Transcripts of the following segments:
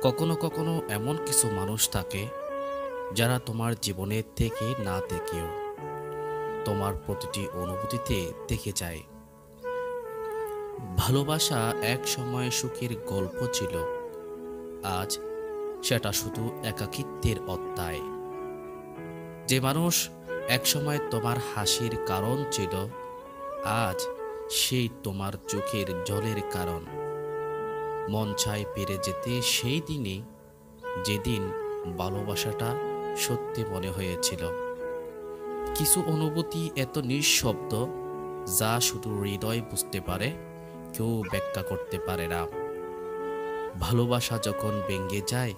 কখনো কখনো এমন কিছু মানুষ থাকে যারা তোমার জীবনের থেকে না থেকেও তোমার প্রতিটি অনুভূতিতে থেকে যায়। ভালোবাসা এক সময় সুখের গল্প ছিল, আজ সেটা শুধু একাকিত্বের অধ্যায়। যে মানুষ এক সময় তোমার হাসির কারণ ছিল, আজ সেই তোমার চোখের জলের কারণ। মন চায় ফিরে যেতে সেই দিনে, যেদিন ভালোবাসাটা সত্যি মনে হয়েছিল। কিছু অনুভূতি এত নিঃশব্দ, যা শুধু হৃদয় বুঝতে পারে, কেউ ব্যাখ্যা করতে পারে না। ভালোবাসা যখন ভেঙে যায়,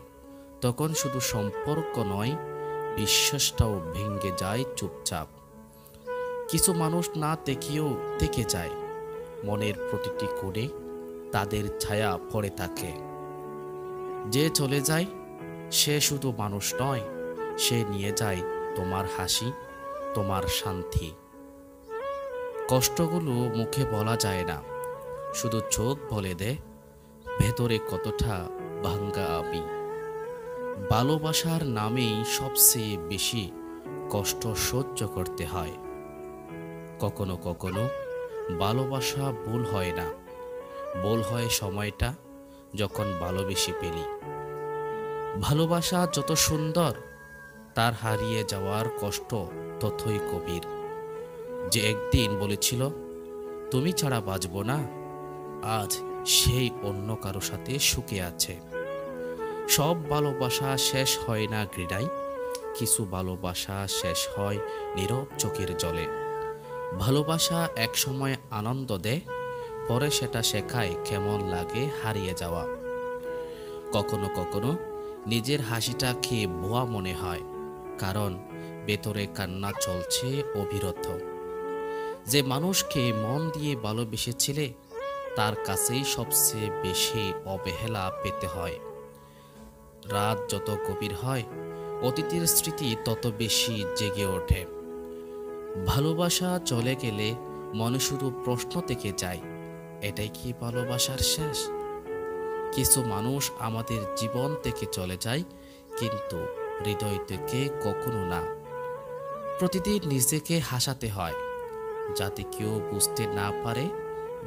তখন শুধু সম্পর্ক নয়, বিশ্বাসটাও ভেঙে যায় চুপচাপ। কিছু মানুষ না দেখেও থেকে যায়, মনের প্রতিটি কোণে তাদের ছায়া পড়ে থাকে। যে চলে যায় সে শুধু মানুষ নয়, সে নিয়ে যায় তোমার হাসি, তোমার শান্তি। কষ্টগুলো মুখে বলা যায় না, শুধু চোখ বলে দেয় ভেতরে কতটা ভাঙ্গা আমি। ভালোবাসার নামেই সবচেয়ে বেশি কষ্ট সহ্য করতে হয়। কখনো কখনো ভালোবাসা ভুল হয় না, ভুল হয় সময়টা যখন ভালোবেসে পেলি। ভালোবাসা যত সুন্দর, তার হারিয়ে যাওয়ার কষ্ট ততই গভীর। যে একদিন বলেছিল তুমি ছাড়া বাঁচব না, আজ সেই অন্য কারো সাথে সুখে আছে। সব ভালোবাসা শেষ হয় না ঘৃণায়, কিছু ভালোবাসা শেষ হয় নীরব চোখের জলে। ভালোবাসা এক সময় আনন্দ দেয়, পরে সেটা শেখায় কেমন লাগে হারিয়ে যাওয়া। কখনো কখনো নিজের হাসিটা খেয়ে ভুয়া মনে হয়, কারণ ভেতরে কান্না চলছে অবিরত। যে মানুষকে মন দিয়ে ভালোবেসেছিলে, তার কাছেই সবচেয়ে বেশি অবহেলা পেতে হয়। রাত যত গভীর হয়, অতীতের স্মৃতি তত বেশি জেগে ওঠে। ভালোবাসা চলে গেলে মনে শুধু প্রশ্ন থেকে যায়, এটাই কি ভালোবাসার শেষ? কিছু মানুষ আমাদের জীবন থেকে চলে যায়, কিন্তু হৃদয় থেকে কখনো না। প্রতিদিন নিজেকে হাসাতে হয়, যাতে কেউ বুঝতে না পারে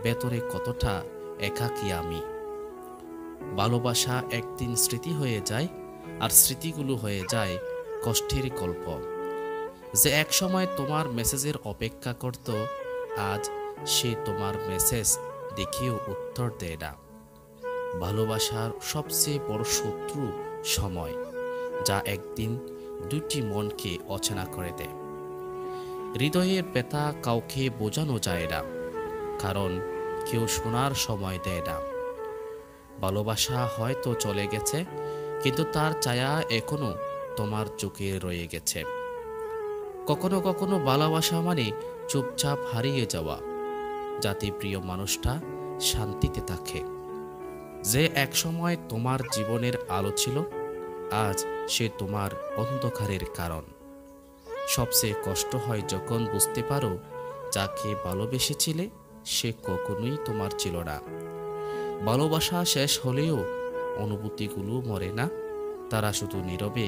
ভেতরে কতটা একাকী আমি। ভালোবাসা একদিন স্মৃতি হয়ে যায়, আর স্মৃতিগুলো হয়ে যায় কষ্টের গল্প। যে এক সময় তোমার মেসেজের অপেক্ষা করত, আজ সে তোমার মেসেজ দেখেও উত্তর দেয় না। ভালোবাসার সবচেয়ে বড় শত্রু সময়, যা একদিন দুটি মনকে অচেনা করে দেয়। হৃদয়ের ব্যথা কাউকে বোঝানো যায় না, কারণ কেউ শোনার সময় দেয় না। ভালোবাসা হয়তো চলে গেছে, কিন্তু তার ছায়া এখনো তোমার চোখে রয়ে গেছে। কখনো কখনো ভালোবাসা মানে চুপচাপ হারিয়ে যাওয়া, যাতে প্রিয় মানুষটা শান্তিতে থাকে। যে একসময় তোমার জীবনের আলো ছিল, আজ সে তোমার অন্ধকারের কারণ। সবচেয়ে কষ্ট হয় যখন বুঝতে পারো যাকে ভালোবেসেছিলে সে কখনোই তোমার ছিল না। ভালোবাসা শেষ হলেও অনুভূতিগুলো মরে না, তারা শুধু নীরবে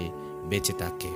বেঁচে থাকে।